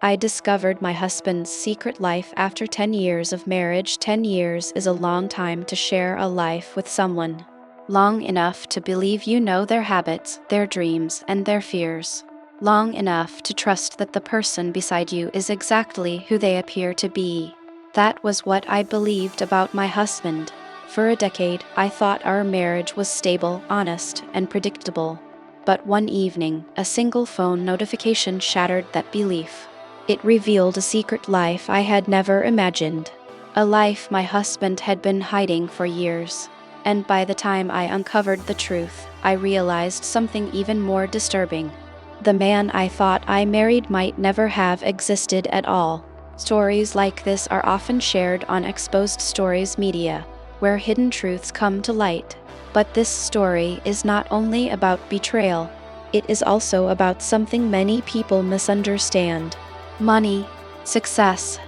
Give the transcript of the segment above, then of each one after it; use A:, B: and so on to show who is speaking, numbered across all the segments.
A: I discovered my husband's secret life after 10 years of marriage. 10 years is a long time to share a life with someone. Long enough to believe you know their habits, their dreams, and their fears. Long enough to trust that the person beside you is exactly who they appear to be. That was what I believed about my husband. For a decade, I thought our marriage was stable, honest, and predictable. But one evening, a single phone notification shattered that belief. It revealed a secret life I had never imagined. A life my husband had been hiding for years. And by the time I uncovered the truth, I realized something even more disturbing. The man I thought I married might never have existed at all. Stories like this are often shared on exposed stories media, where hidden truths come to light. But this story is not only about betrayal, it is also about something many people misunderstand: money, success,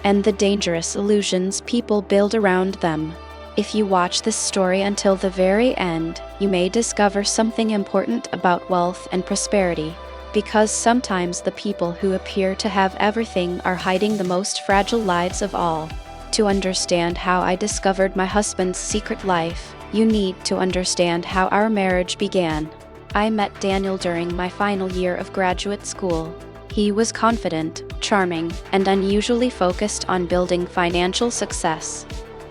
A: and the dangerous illusions people build around them. If you watch this story until the very end, you may discover something important about wealth and prosperity. Because sometimes the people who appear to have everything are hiding the most fragile lives of all. To understand how I discovered my husband's secret life, you need to understand how our marriage began. I met Daniel during my final year of graduate school. He was confident, charming, and unusually focused on building financial success.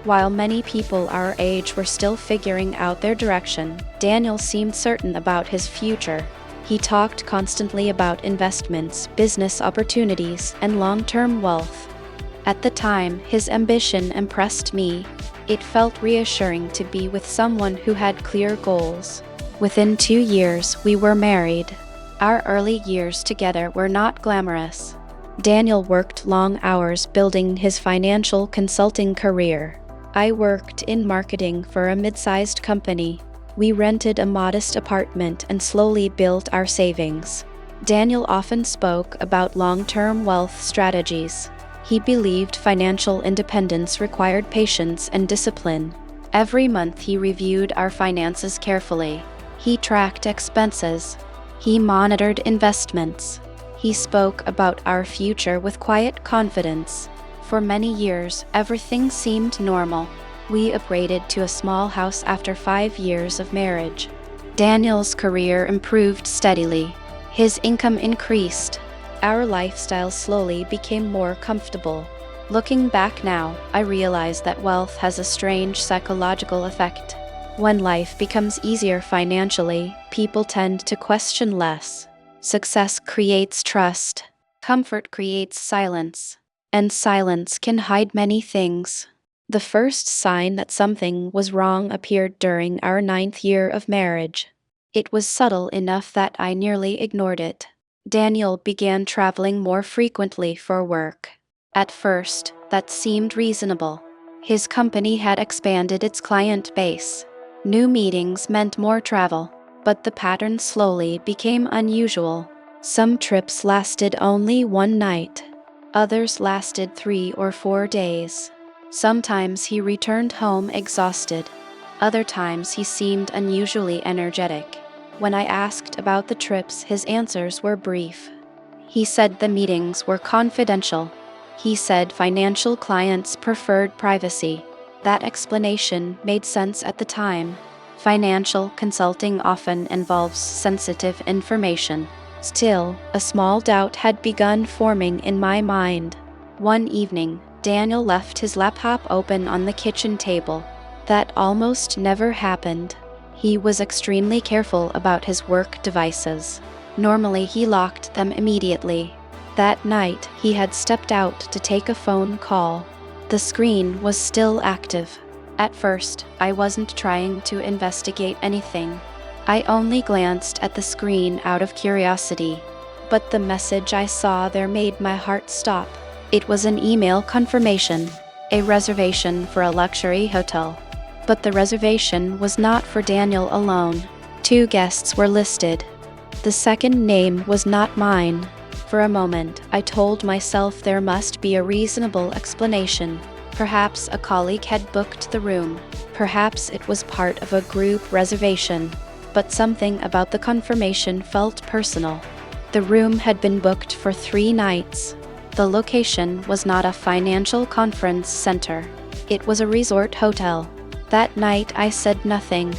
A: While many people our age were still figuring out their direction, Daniel seemed certain about his future. He talked constantly about investments, business opportunities, and long-term wealth. At the time, his ambition impressed me. It felt reassuring to be with someone who had clear goals. Within 2 years, we were married. Our early years together were not glamorous. Daniel worked long hours building his financial consulting career. I worked in marketing for a mid-sized company. We rented a modest apartment and slowly built our savings. Daniel often spoke about long-term wealth strategies. He believed financial independence required patience and discipline. Every month he reviewed our finances carefully. He tracked expenses. He monitored investments. He spoke about our future with quiet confidence. For many years, everything seemed normal. We upgraded to a small house after 5 years of marriage. Daniel's career improved steadily. His income increased. Our lifestyle slowly became more comfortable. Looking back now, I realize that wealth has a strange psychological effect. When life becomes easier financially, people tend to question less. Success creates trust. Comfort creates silence. And silence can hide many things. The first sign that something was wrong appeared during our 9th year of marriage. It was subtle enough that I nearly ignored it. Daniel began traveling more frequently for work. At first, that seemed reasonable. His company had expanded its client base. New meetings meant more travel, but the pattern slowly became unusual. Some trips lasted only one night. Others lasted 3 or 4 days. Sometimes he returned home exhausted. Other times he seemed unusually energetic. When I asked about the trips, his answers were brief. He said the meetings were confidential. He said financial clients preferred privacy. That explanation made sense at the time. Financial consulting often involves sensitive information. Still, a small doubt had begun forming in my mind. One evening, Daniel left his laptop open on the kitchen table. That almost never happened. He was extremely careful about his work devices. Normally, he locked them immediately. That night, he had stepped out to take a phone call. The screen was still active. At first, I wasn't trying to investigate anything. I only glanced at the screen out of curiosity. But the message I saw there made my heart stop. It was an email confirmation, a reservation for a luxury hotel. But the reservation was not for Daniel alone. 2 guests were listed. The second name was not mine. For a moment, I told myself there must be a reasonable explanation. Perhaps a colleague had booked the room. Perhaps it was part of a group reservation. But something about the confirmation felt personal. The room had been booked for 3 nights. The location was not a financial conference center. It was a resort hotel. That night I said nothing.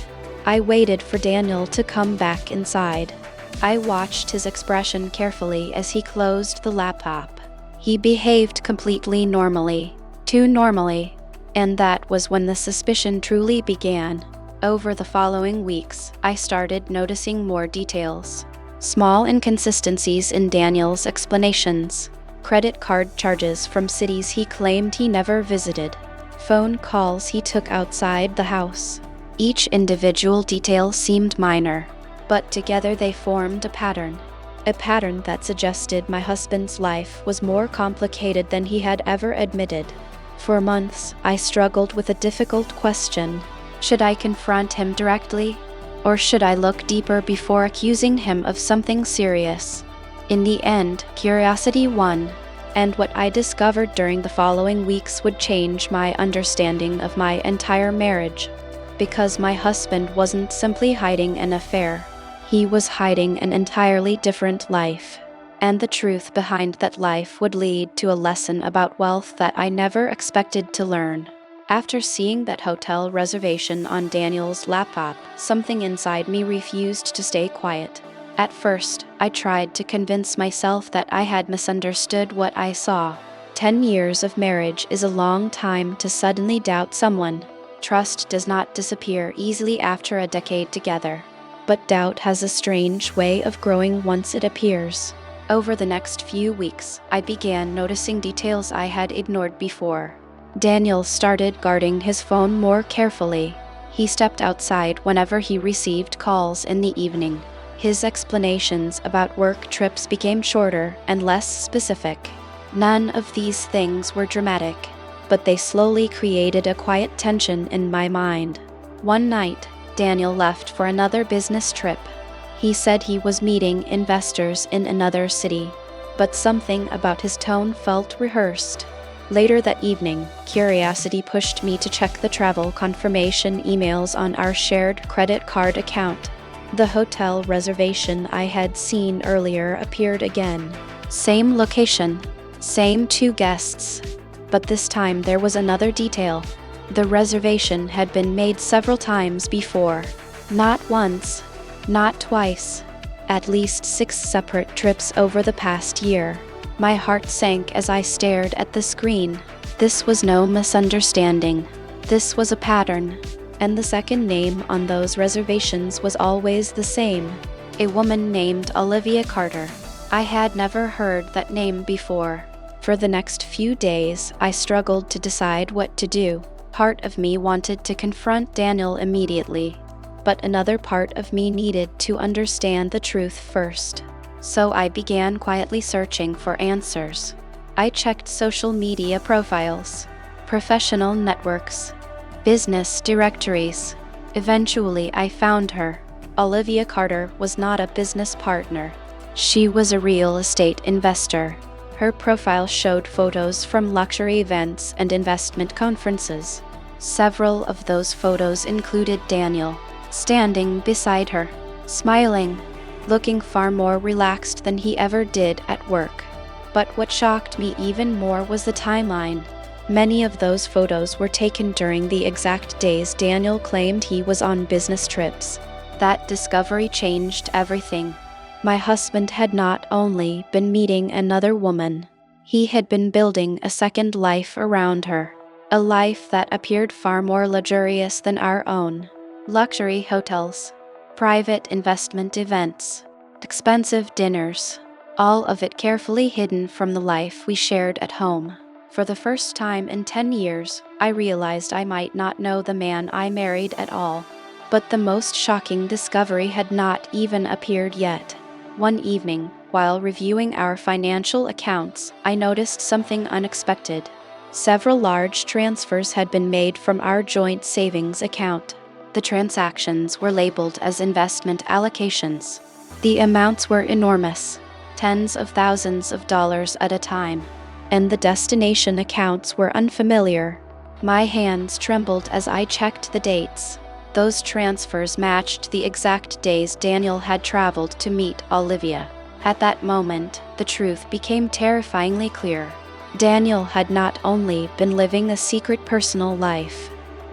A: I waited for Daniel to come back inside. I watched his expression carefully as he closed the laptop. He behaved completely normally, too normally, and that was when the suspicion truly began. Over the following weeks, I started noticing more details. Small inconsistencies in Daniel's explanations. Credit card charges from cities he claimed he never visited. Phone calls he took outside the house. Each individual detail seemed minor, but together they formed a pattern that suggested my husband's life was more complicated than he had ever admitted. For months, I struggled with a difficult question. Should I confront him directly, or should I look deeper before accusing him of something serious? In the end, curiosity won, and what I discovered during the following weeks would change my understanding of my entire marriage. Because my husband wasn't simply hiding an affair, he was hiding an entirely different life. And the truth behind that life would lead to a lesson about wealth that I never expected to learn. After seeing that hotel reservation on Daniel's laptop, something inside me refused to stay quiet. At first, I tried to convince myself that I had misunderstood what I saw. 10 years of marriage is a long time to suddenly doubt someone. Trust does not disappear easily after a decade together. But doubt has a strange way of growing once it appears. Over the next few weeks, I began noticing details I had ignored before. Daniel started guarding his phone more carefully. He stepped outside whenever he received calls in the evening. His explanations about work trips became shorter and less specific. None of these things were dramatic, but they slowly created a quiet tension in my mind. One night, Daniel left for another business trip. He said he was meeting investors in another city, but something about his tone felt rehearsed. Later that evening, curiosity pushed me to check the travel confirmation emails on our shared credit card account. The hotel reservation I had seen earlier appeared again. Same location, same 2 guests, but this time there was another detail. The reservation had been made several times before. Not once, not twice. At least 6 separate trips over the past year. My heart sank as I stared at the screen. This was no misunderstanding. This was a pattern. And the second name on those reservations was always the same. A woman named Olivia Carter. I had never heard that name before. For the next few days, I struggled to decide what to do. Part of me wanted to confront Daniel immediately, but another part of me needed to understand the truth first. So I began quietly searching for answers. I checked social media profiles, professional networks, business directories. Eventually, I found her. Olivia Carter was not a business partner. She was a real estate investor. Her profile showed photos from luxury events and investment conferences. Several of those photos included Daniel, standing beside her, smiling, looking far more relaxed than he ever did at work. But what shocked me even more was the timeline. Many of those photos were taken during the exact days Daniel claimed he was on business trips. That discovery changed everything. My husband had not only been meeting another woman, he had been building a second life around her. A life that appeared far more luxurious than our own. Luxury hotels, private investment events, expensive dinners, all of it carefully hidden from the life we shared at home. For the first time in 10 years, I realized I might not know the man I married at all. But the most shocking discovery had not even appeared yet. One evening, while reviewing our financial accounts, I noticed something unexpected. Several large transfers had been made from our joint savings account. The transactions were labeled as investment allocations. The amounts were enormous, tens of thousands of dollars at a time, and the destination accounts were unfamiliar. My hands trembled as I checked the dates. Those transfers matched the exact days Daniel had traveled to meet Olivia. At that moment, the truth became terrifyingly clear. Daniel had not only been living a secret personal life,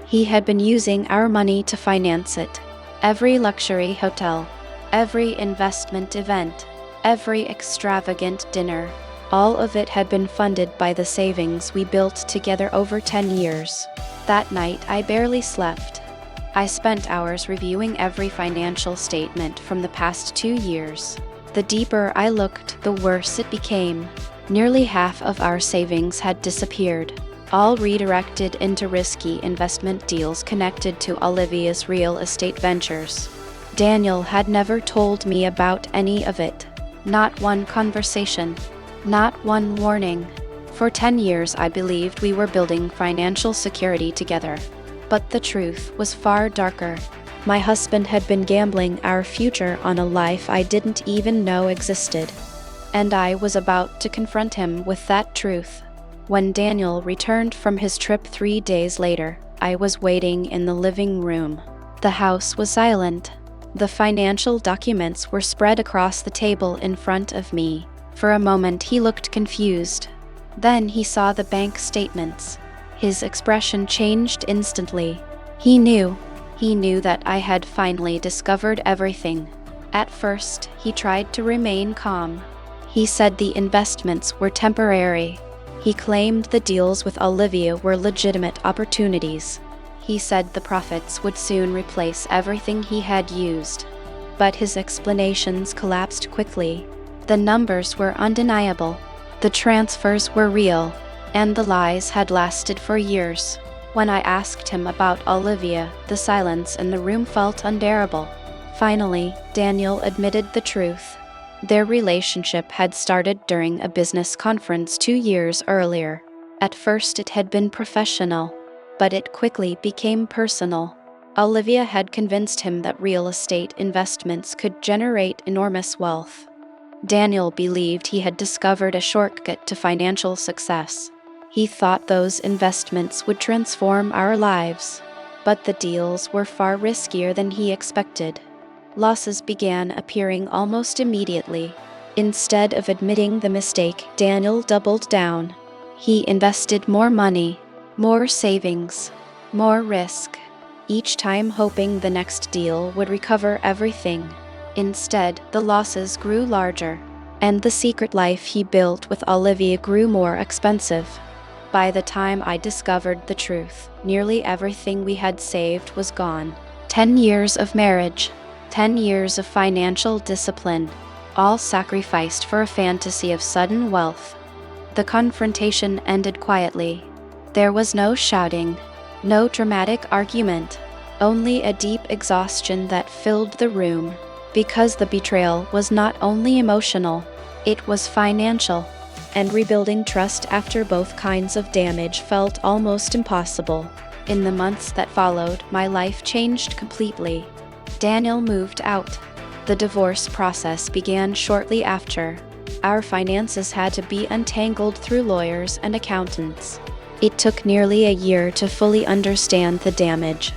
A: he had been using our money to finance it. Every luxury hotel, every investment event, every extravagant dinner, all of it had been funded by the savings we built together over 10 years. That night, I barely slept. I spent hours reviewing every financial statement from the past 2 years. The deeper I looked, the worse it became. Nearly half of our savings had disappeared, all redirected into risky investment deals connected to Olivia's real estate ventures. Daniel had never told me about any of it. Not one conversation, not one warning. For 10 years I believed we were building financial security together. But the truth was far darker. My husband had been gambling our future on a life I didn't even know existed. And I was about to confront him with that truth. When Daniel returned from his trip 3 days later, I was waiting in the living room. The house was silent. The financial documents were spread across the table in front of me. For a moment he looked confused. Then he saw the bank statements. His expression changed instantly. He knew that I had finally discovered everything. At first, he tried to remain calm. He said the investments were temporary. He claimed the deals with Olivia were legitimate opportunities. He said the profits would soon replace everything he had used. But his explanations collapsed quickly. The numbers were undeniable. The transfers were real. And the lies had lasted for years. When I asked him about Olivia, the silence in the room felt unbearable. Finally, Daniel admitted the truth. Their relationship had started during a business conference 2 years earlier. At first it had been professional, but it quickly became personal. Olivia had convinced him that real estate investments could generate enormous wealth. Daniel believed he had discovered a shortcut to financial success. He thought those investments would transform our lives, but the deals were far riskier than he expected. Losses began appearing almost immediately. Instead of admitting the mistake, Daniel doubled down. He invested more money, more savings, more risk, each time hoping the next deal would recover everything. Instead, the losses grew larger, and the secret life he built with Olivia grew more expensive. By the time I discovered the truth, nearly everything we had saved was gone. 10 years of marriage, 10 years of financial discipline, all sacrificed for a fantasy of sudden wealth. The confrontation ended quietly. There was no shouting, no dramatic argument, only a deep exhaustion that filled the room. Because the betrayal was not only emotional, it was financial, and rebuilding trust after both kinds of damage felt almost impossible. In the months that followed, my life changed completely. Daniel moved out. The divorce process began shortly after. Our finances had to be untangled through lawyers and accountants. It took nearly a year to fully understand the damage.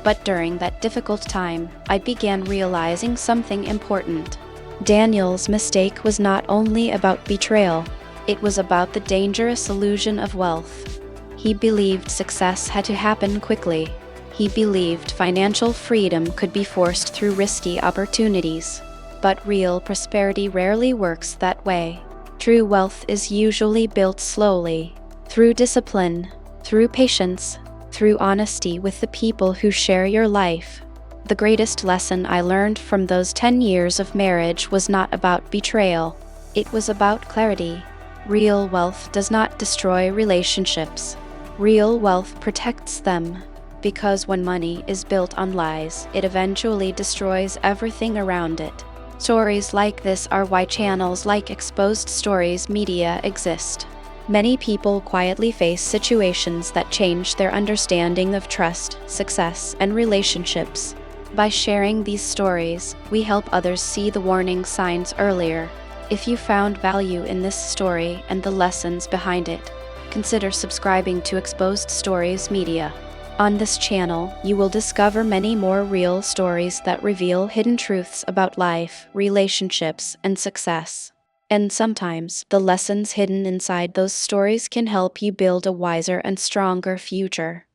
A: But during that difficult time, I began realizing something important. Daniel's mistake was not only about betrayal, it was about the dangerous illusion of wealth. He believed success had to happen quickly. He believed financial freedom could be forced through risky opportunities. But real prosperity rarely works that way. True wealth is usually built slowly, through discipline, through patience, through honesty with the people who share your life. The greatest lesson I learned from those 10 years of marriage was not about betrayal. It was about clarity. Real wealth does not destroy relationships. Real wealth protects them. Because when money is built on lies, it eventually destroys everything around it. Stories like this are why channels like Exposed Stories Media exist. Many people quietly face situations that change their understanding of trust, success, and relationships. By sharing these stories, we help others see the warning signs earlier. If you found value in this story and the lessons behind it, consider subscribing to Exposed Stories Media. On this channel, you will discover many more real stories that reveal hidden truths about life, relationships, and success. And sometimes, the lessons hidden inside those stories can help you build a wiser and stronger future.